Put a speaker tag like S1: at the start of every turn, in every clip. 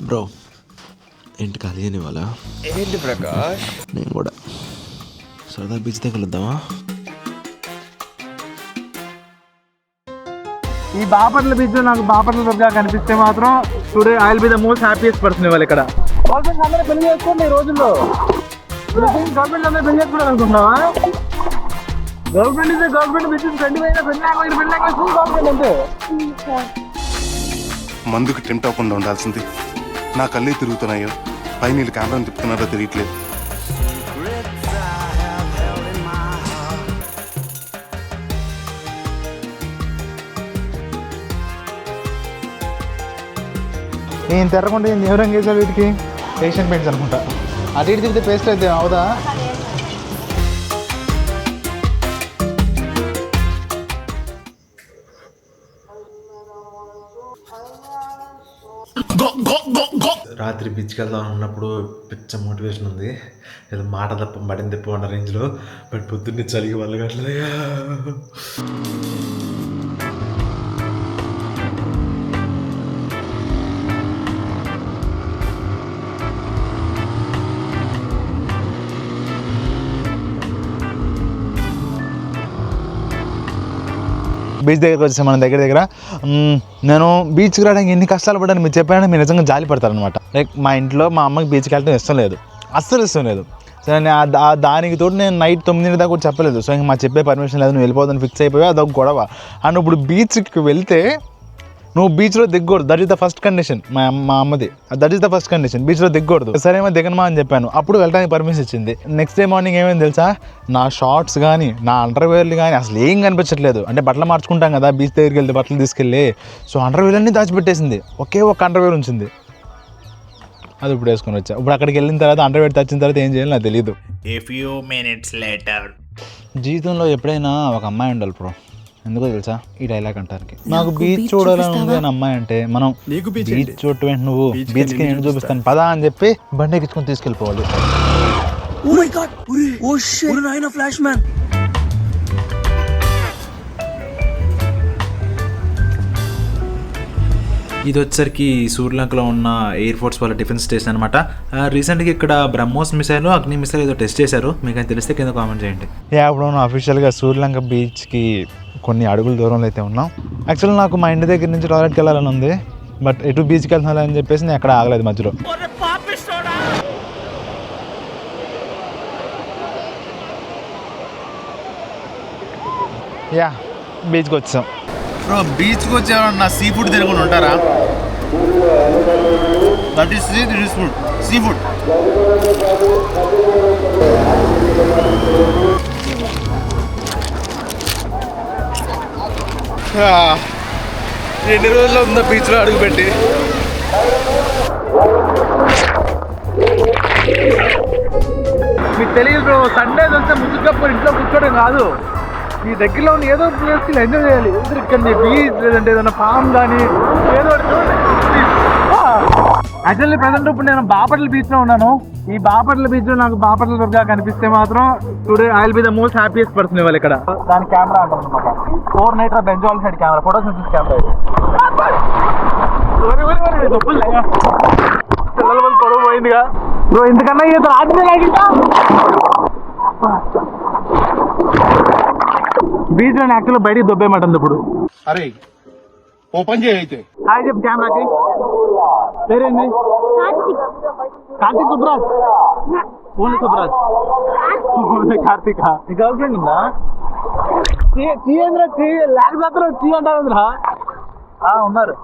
S1: Bro ఏంటి ఖాళీ అని వాళ్ళ
S2: ఏంటి ప్రకాష్?
S1: నేను కూడా సరదా బీచ్ దగ్గర వెళ్దామా?
S3: ఈ బాపట్ల బీచ్ లో నాకు బాపట్ల దుర్గా కనిపిస్తే మాత్రం today I will be the most happiest person ఇవాళ ఇక్కడ. గవర్నమెంట్ అందరూ పెళ్లి చేసుకోండి ఈ రోజుల్లో. గవర్నమెంట్ అందరూ పెళ్లి చేసుకోవడం అనుకుంటున్నావా? గవర్నమెంట్ ఇస్ గవర్నమెంట్ బిజినెస్ 20 అయినా పెళ్లి గవర్నమెంట్ అంతే.
S4: మందుకు టెంప్ట్ అవ్వకుండా ఉండాల్సింది. నా కళ్ళే తిరుగుతున్నాయో పైన వీళ్ళు కెమెరాని తిప్పుతున్నారో తెలియట్లేదు.
S3: నేను తెరకుండా ఏ రంగు వేసావు వీటికి? ఏషియన్ పెయింట్స్ అనుకుంటా. అటు ఇటు తిరిగితే పేస్ట్ అయితే అవుదా?
S1: రాత్రి బీచ్కి వెళ్దాం అన్నప్పుడు పిచ్చ మోటివేషన్ ఉంది. ఏదో మాట తప్ప బడిని తప్ప ఉన్న రేంజ్లో. బట్ పొద్దున్నే చలికి వెళ్ళగట్లేదు.
S3: బీచ్ దగ్గరకు వచ్చాను మన దగ్గర. నేను బీచ్కి రావడానికి ఎన్ని కష్టాలు పడ్డాను మీరు చెప్పాను. మీరు నిజంగా జాలి పడతారనమాట. లైక్ మా ఇంట్లో మా అమ్మకి బీచ్కి వెళ్ళడం ఇష్టం లేదు, అస్సలు ఇష్టం లేదు. సో దానికి తోడు నేను నైట్ 9 దాకా కూడా చెప్పలేదు. సో ఇంక మా చెప్పే పర్మిషన్ లేదు, నువ్వు వెళ్ళిపోదని ఫిక్స్ అయిపోయావు. అదొక గొడవ. అండ్ ఇప్పుడు బీచ్కి వెళ్తే నువ్వు బీచ్లో దిగకూడదు. That is the first condition. మా అమ్మది that is the first condition, బీచ్లో దిగకూడదు. సరేమో దిగనమా అని చెప్పాను. అప్పుడు వెళ్ళడానికి పర్మిషన్ ఇచ్చింది. నెక్స్ట్ డే మార్నింగ్ ఏమైంది తెలుసా? నా షార్ట్స్ కానీ నా అండర్వేర్లు కానీ అసలు ఏం కనిపించట్లేదు. అంటే బట్టలు మార్చుకుంటాం కదా బీచ్ దగ్గరికి వెళ్తే బట్టలు తీసుకెళ్ళి. సో అండర్వేర్ అన్నీ దాచిపెట్టేసింది. ఒకే ఒక అండర్వేర్ ఉంచింది, అది ఇప్పుడు వేసుకొని వచ్చా. ఇప్పుడు అక్కడికి వెళ్ళిన తర్వాత అండర్వేర్ తెచ్చిన తర్వాత ఏం చేయాలి నాకు తెలీదు. జీవితంలో ఎప్పుడైనా ఒక అమ్మాయి ఉండాలి బ్రో. ఎందుకో తెలుసా ఈ డైలాగ్ అంటానికి? నాకు బీచ్ చూడాలని ఉంది అని అమ్మాయి అంటే, మనం బీచ్ చూడటం ఏంటి, నువ్వు బీచ్కి నేను చూపిస్తాను పదా అని చెప్పి బండి ఎక్కించుకొని తీసుకెళ్ళిపోవాలి.
S5: ఇది వచ్చేసరికి సూర్యలంకలో ఉన్న ఎయిర్ ఫోర్స్ వాళ్ళ డిఫెన్స్ స్టేషన్ అనమాట. రీసెంట్గా ఇక్కడ బ్రహ్మోస్ మిసైల్, అగ్ని మిసైల్ ఏదో టెస్ట్ చేశారు. మీకు అని తెలిస్తే కింద కామెంట్ చేయండి.
S3: ఇప్పుడు అఫీషియల్గా సూర్యలంక బీచ్కి కొన్ని అడుగుల దూరంలో అయితే ఉన్నాం. యాక్చువల్లీ నాకు మా ఇంటి దగ్గర నుంచి టాయిలెట్కి వెళ్ళాలని ఉంది. బట్ ఎటు బీచ్కి వెళ్తున్నా అని చెప్పేసి నేను ఎక్కడ ఆగలేదు మధ్యలో. బీచ్కి వచ్చాం.
S6: బీచ్కి వచ్చేవాళ్ళ సీ ఫుడ్ తినకుండా ఉంటారా? That is food, sea food.
S4: ఎన్ని రోజుల్లో ఉందో బీచ్లో అడుగుపెట్టి.
S3: మీకు తెలియదు బ్రో, సండేస్ వస్తే ముసుగప్పుడు ఇంట్లో కూర్చోవడం కాదు, మీ దగ్గరలో ఉన్న ఏదో ప్లేస్కి ఎంజాయ్ చేయాలి. ఇక్కడ బీచ్ లేదంటే ఏదైనా ఫామ్ కానీ ఏదో చూడండి. యాక్చువల్లీ ప్రజెంట్ ఇప్పుడు నేను బాపట్ల బీచ్లో ఉన్నాను. ఈ బాపట్ల బీచ్లో నాకు బాపట్ల దుర్గా కనిపిస్తే మాత్రం today I will be the most happiest person ఇవాళ ఇక్కడ. దాని కెమెరా అంటారు అనమాట, 4 నైట్రా బెంజాల్ సైడ్ కెమెరా, ఫోటో సెన్సిస్ కెమెరా. పిల్లల వల్ల పొడవు పోయిందిగా బ్రో. ఇంతకన్నా ఏదో రాత్రి లాగిందా బీచ్ లో యాక్చువల్ బయటికి దొబ్బేయమంటుంది ఇప్పుడు.
S4: అరే ఓపెన్ చేయి అయితే.
S3: హాయ్ చెప్పు కెమెరాకి. పేరేంది? కార్తిక్ సుబ్రాజ్. ఓన్లీ సుబ్రాజ్. కార్తిక్. నీ గర్ల్ ఫ్రెండ్ ఉందా? చీంద్ర ల్యాక్ మాత్రం చీ అంటారా? ఉన్నారు,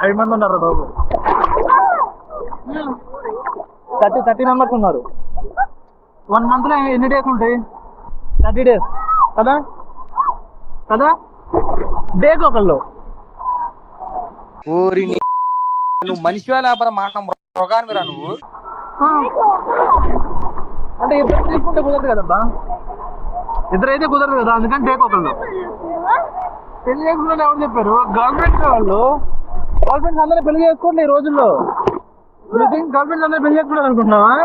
S3: 5 మంది ఉన్నారు బాబు. 30 మెంబర్స్ ఉన్నారు. 1 month లో ఎన్ని డేస్ ఉంటాయి? 30 days కదా కదా, డేకి ఒకళ్ళు.
S2: నువ్వు మనిషి లేకపోతే మాట మృగానివిరా నువ్వు.
S3: అంటే ఇద్దరు తీసుకుంటే కుదరదు కదబ్బా, ఇద్దరైతే కుదరదు కదా, అందుకని డేకి ఒకళ్ళు. పెళ్లి చేసుకుంటే ఎవరు చెప్పారు? గవర్నమెంట్ వాళ్ళు. గవర్నమెంట్ అందరూ పెళ్లి చేసుకోండి ఈ రోజుల్లో. గవర్నమెంట్ అందరూ పెళ్లి చేసుకుంటారు అనుకుంటున్నావా?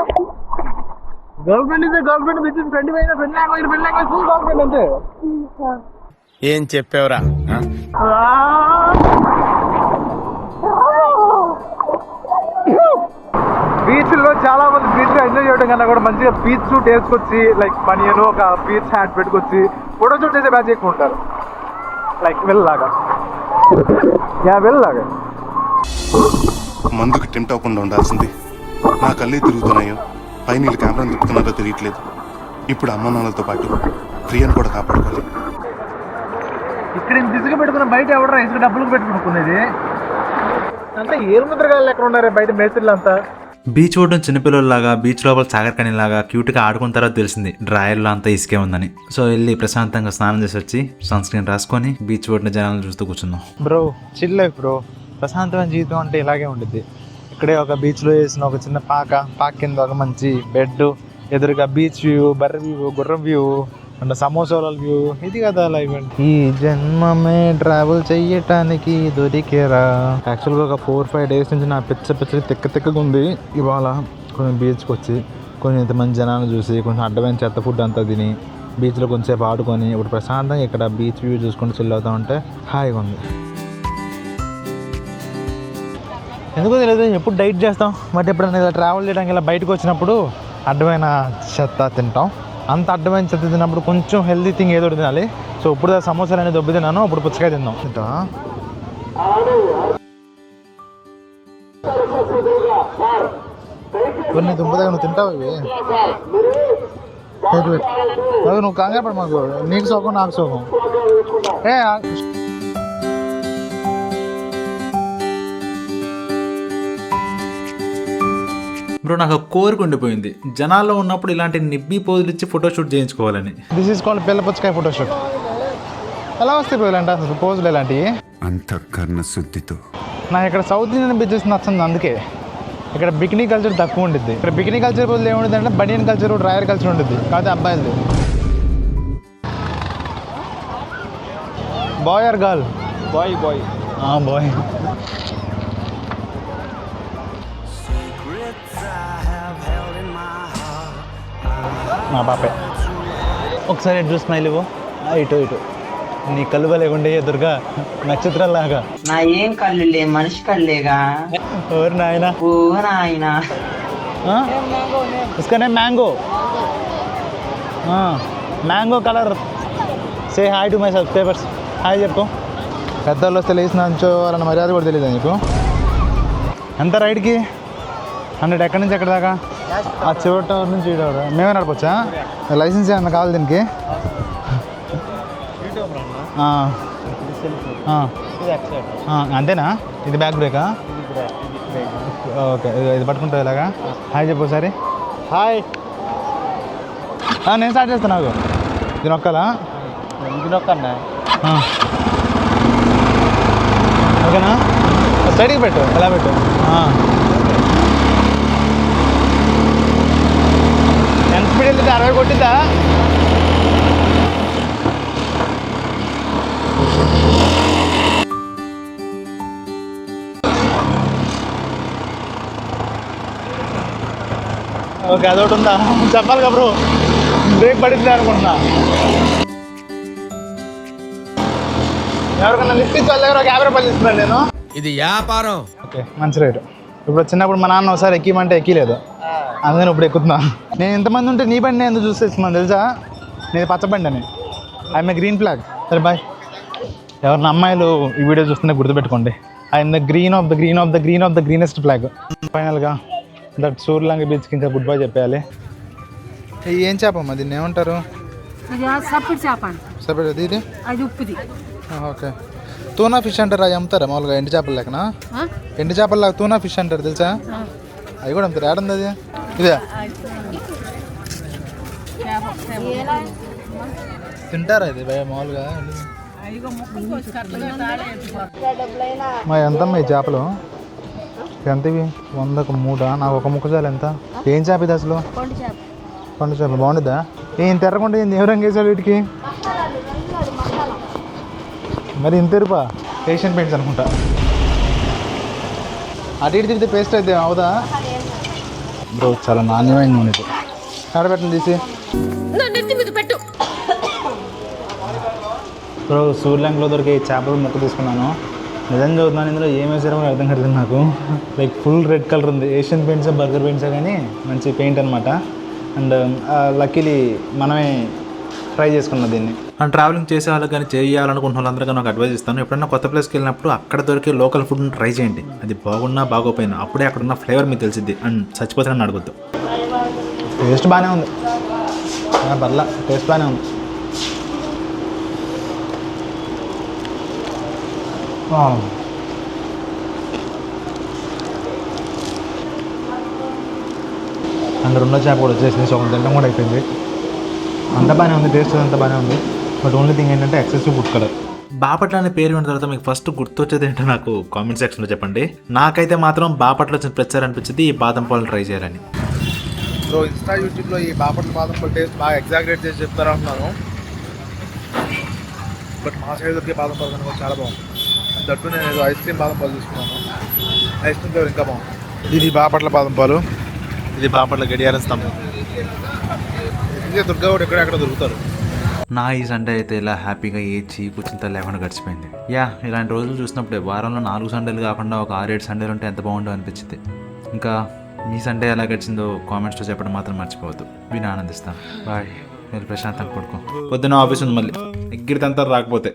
S3: గవర్నమెంట్ ఇస్ గవర్నమెంట్ బిజినెస్ 20 అయినా పెళ్లి గవర్నమెంట్ అంతే.
S6: ఏం చెప్పావురా?
S3: చాలా మంది బీచ్లో ఎంజాయ్ చేయడం కన్నా కూడా మంచిగా బీచ్ షూట్ వేసుకొచ్చి లైక్ బనియన్ ఒక బీచ్ హ్యాట్ పెట్టుకొచ్చి ఫోటో షూట్ చేసే బ్యాచ్ ఎక్కువ ఉంటారు. లైక్ వెళ్ళలాగా వెళ్ళలాగా
S4: మందుకు టెంప్ట్ అవ్వకుండా ఉండాల్సింది. నా కళ్ళే తిరుగుతున్నాయో పైన వీళ్ళు కెమెరాను తిప్పుతున్నారో తెలియట్లేదు. ఇప్పుడు అమ్మ నాన్నలతో పాటు ప్రియను కూడా కాపాడుకోవాలి.
S3: ఇక్కడ బిజీగా పెట్టుకున్న బయట ఎవడరా ఇసుక డబ్బులకు పెట్టుకునేది అంటే ఏరు ముద్రగాళ్ళు ఎక్కడ ఉన్నారు బయట మేస్త్రీలు అంతా.
S5: బీచ్ ఓడడం చిన్నపిల్లలాగా బీచ్ లోపల సాగర్కనిలాగా క్యూట్గా ఆడుకున్న తర్వాత తెలిసింది డ్రాయర్లో అంతా ఇసుకే ఉందని. సో వెళ్ళి ప్రశాంతంగా స్నానం చేసి వచ్చి సన్ స్క్రీన్ రాసుకొని బీచ్ ఓడిన జనాలను చూస్తూ కూర్చున్నాం.
S3: Bro chill life bro. ప్రశాంతమైన జీవితం అంటే ఇలాగే ఉంటుంది. ఇక్కడే ఒక బీచ్లో వేసిన ఒక చిన్న పాక కింద ఒక మంచి బెడ్, ఎదురుగా బీచ్ వ్యూ, బర్రె వ్యూ, గుర్రం వ్యూ అండ్ సమోసాల వ్యూ. ఇది కదా లైఫ్. ఈ జన్మమే ట్రావెల్ చెయ్యటానికి దొరికేరా. యాక్చువల్గా ఒక 4-5 డేస్ నుంచి నా పిచ్చ తిక్కగా ఉంది. ఇవాళ కొంచెం బీచ్కి వచ్చి కొంచెం ఇంతమంది జనాలను చూసి కొంచెం అడ్డమైన చెత్త ఫుడ్ అంతా తిని బీచ్లో కొంచెంసేపు ఆడుకొని ఇప్పుడు ప్రశాంతంగా ఇక్కడ బీచ్ వ్యూ చూసుకుంటూ చిల్ అవుతా ఉంటే హాయిగా ఉంది. ఎందుకో తెలియదు ఎప్పుడు డైట్ చేస్తాం, బట్ ఎప్పుడైనా ఇలా ట్రావెల్ చేయడానికి ఇలా బయటకు వచ్చినప్పుడు అడ్డమైన చెత్త తింటాం. అంత అడ్డమైన చెత్త తిన్నప్పుడు కొంచెం హెల్తీ థింగ్ ఏదో తినాలి. సో ఇప్పుడు సమోసాలు అనేది దొబ్బి తిన్నాను, ఇప్పుడు పుచ్చకాయ తిందాం. కొన్ని దుంపదాకా నువ్వు తింటావు ఇవి. నువ్వు కంగారు పడు, మాకు నీకు సోకం నాకు సోకం.
S5: బ్రో నాకు కోరిక ఉండిపోయింది జనాల్లో ఉన్నప్పుడు ఇలాంటి నిబ్బి పోజులు ఇచ్చి ఫోటో షూట్ చేయించుకోవాలని.
S3: దిస్ ఈస్ కాల్డ్ పిల్ల పుచ్చకాయ ఫోటోషూట్. ఎలా వస్తాయి పోయిలంటే అసలు పోజులు ఇలాంటివి
S4: అంతఃకరణ శుద్ధితో.
S3: నాకు ఇక్కడ సౌత్ ఇండియన్ బీచెస్ నచ్చింది, అందుకే ఇక్కడ బికినీ కల్చర్ తక్కువ ఉంటుంది. ఇక్కడ బికినీ కల్చర్ బదులు ఏముంటుంది అంటే బనియన్ కల్చర్, డ్రైయర్ కల్చర్ ఉంటుంది. కాదు అబ్బాయిలది. Boy or girl?
S2: Boy boy
S3: boy. మా పాపే. ఒకసారి ఎటు చూసి స్మైల్ ఇవ్వు. ఇటు నీ కళ్ళు లేకుండా ఎదురుగా నక్షత్రాలాగా.
S7: నా ఏం కళ్ళులే, మనిషి కళ్ళేగా.
S3: ఎవరు నాయనా?
S7: ఓ నాయనా.
S3: इसका name mango. Mango colour. Say hi to my subscribers. Hi చెప్పు. పెద్దవాళ్ళు వస్తే లేచిన నుంచోవాలన్న మర్యాద కూడా తెలియదు నీకు. ఎంత రైడ్కి 100? ఎక్కడి నుంచి ఎక్కడి దాకా? ఆ చివరి నుంచి ఇడవరా? మేమే నడపచ్చా? లైసెన్స్ ఏమన్నా కావాలి దీనికి? అంతేనా? ఇది బ్యాక్ బ్రేకా? ఓకే, ఇది పట్టుకుంటావు ఇలాగా. హాయ్ చెప్పు ఒకసారి. హాయ్. నేను స్టార్ట్ చేస్తాను. నాకు ఇది నొక్కాలా?
S2: ఇది నొక్కన్నా.
S3: ఓకేనా? స్టడీకి పెట్టు. ఎలా పెట్టు? ఎంత స్పీడ్ వెళ్తే 60 కొట్టిద్దా? ఓకే, అదొకటి ఉందా? చెప్పాలి కదా బ్రో. బ్రేక్ పడింది అనుకుంటున్నా. ఎవరికన్నా లిఫ్ట్ ఇచ్చి వాళ్ళ దగ్గర 50 రూపాయలు ఇస్తున్నాను నేను.
S6: ఇది వ్యాపారం.
S3: ఓకే, మంచి రేటు. ఇప్పుడు చిన్నప్పుడు మా నాన్న ఒకసారి ఎక్కిమంటే ఎక్కలేదు, అందుకని ఇప్పుడు ఎక్కుతున్నా. నేను ఎంతమంది ఉంటే నీ బండి నేను ఎందుకు చూసేస్తున్నాను తెలుసా? నేను పచ్చబండి అని. I'm a green flag. సరే బాయ్. ఎవరిన అమ్మాయిలు ఈ వీడియో చూస్తుంటే గుర్తుపెట్టుకోండి, I'm the green of the greenest flag. ఫైనల్గా దట్ సూర్యలంక బీచ్కి ఇంకా గుడ్ బై చెప్పేయాలి. ఏం చేపమ్మా దీన్ని ఏమంటారు?
S8: సపరేట్ చేప.
S3: సపరేట్ ఇది
S8: అది ఉప్పుది.
S3: ఓకే. తూనా ఫిష్ అంటారు, అవి అమ్ముతారా మామూలుగా? ఎండు చేపలు లేకనా? ఎండు చేపలు తూనా ఫిష్ అంటారు తెలుసా? అవి కూడా అమ్ముతారు. ఏడుంది అది? ఇదే తింటారా ఇది మామూలుగా? మా ఎంతమ్మా ఈ చేపలు? ఎంత ఇవి? 100కు 3? నాకు ఒక ముక్క చాలు. ఎంత? ఏం చేప ఇది అసలు? పండు చేప. బాగుంటుందా? ఏం తెరకుండా ఏం ఏ రంగు వేసాడు వీటికి? మరి ఇంత ఎరుపా? ఏషియన్ పెయింట్స్ అనుకుంటా. అటు ఇటు తిరిగితే పేస్ట్ అయితే అవుదా బ్రో? చాలా నాణ్యమైన నూనె. ఆడబెట్టండి తీసి. బ్రో సూర్యలంకలో దొరికే చేపలు ముక్క తీసుకున్నాను. నిజంగా చదువుతున్నాను, ఇందులో ఏం వేసారో కూడా అర్థం కాలేదు నాకు. లైక్ ఫుల్ రెడ్ కలర్ ఉంది. ఏషియన్ పెయింట్స్, బర్గర్ పెయింట్సే కానీ మంచి పెయింట్ అనమాట. అండ్ లక్కీలీ మనమే ట్రై చేసుకున్నాం దీన్ని.
S5: అండ్ ట్రావెలింగ్ చేసే వాళ్ళకి కానీ చేయాలనుకుంటున్న వాళ్ళందరికీ నాకు అడ్వైజ్ ఇస్తాను. ఎప్పుడైనా కొత్త ప్లేస్కి వెళ్ళినప్పుడు అక్కడ దొరికే లోకల్ ఫుడ్ని ట్రై చేయండి. అది బాగున్నా బాగోపోయినా అప్పుడే అక్కడ ఉన్న ఫ్లేవర్ మీకు తెలిసిద్ది. అండ్ చచ్చిపోతానని అడగొద్దు.
S3: టేస్ట్ బాగానే ఉంది, పర్లా టేస్ట్ బాగానే ఉంది. అండ్ రెండో చేప కూడా వచ్చేసింది. సో తినడం కూడా అయిపోయింది. అంత బాగానే ఉంది, టేస్ట్ అంతా బాగానే ఉంది. బట్ ఓన్లీ థింగ్ ఏంటంటే ఎక్సెసివ్ ఫుడ్ కలర్.
S5: బాపట్ల అనే పేరు విన్న తర్వాత మీకు ఫస్ట్ గుర్తొచ్చేది ఏంటో నాకు కామెంట్ సెక్షన్లో చెప్పండి. నాకైతే మాత్రం బాపట్ల వచ్చిన ప్రచారం అనిపించింది ఈ బాదం పాలు ట్రై చేయాలని.
S1: సో ఇన్స్టా యూట్యూబ్లో ఈ బాపట్ల బాదం పాలు టేస్ట్ బాగా ఎగ్జాగరేట్ చేసి చెప్తారంటున్నాను. బట్ మా సైడ్ దొరికే బాదం పాలు కనుక చాలా బాగుంది. దట్టు నేను ఏదో ఐస్ క్రీమ్ బాదం పాలు తీసుకున్నాను. ఐస్ క్రీమ్ ఫ్లేవర్ ఇంకా బాగుంది. ఇది బాపట్ల బాదం పాలు, ఇది బాపట్ల గడియారం స్తంభం. ఇదే దుర్గా కూడా ఎక్కడెక్కడ దొరుకుతారు.
S5: నా ఈ సండే అయితే ఇలా హ్యాపీగా ఏ చీకు చింత లేకుండా గడిచిపోయింది. యా, ఇలాంటి రోజులు చూసినప్పుడే వారంలో 4 సండేలు కాకుండా ఒక 6-7 సండేలు ఉంటే ఎంత బాగుండో అనిపించింది. ఇంకా మీ సండే ఎలా గడిచిందో కామెంట్స్లో చెప్పడం మాత్రం మర్చిపోవద్దు. విని ఆనందిస్తాను. బాయ్. మీరు ప్రశాంతంగా పడుకో. పొద్దున్న ఆఫీస్ ఉంది, మళ్ళీ ఎగ్గిరితంతా రాకపోతే.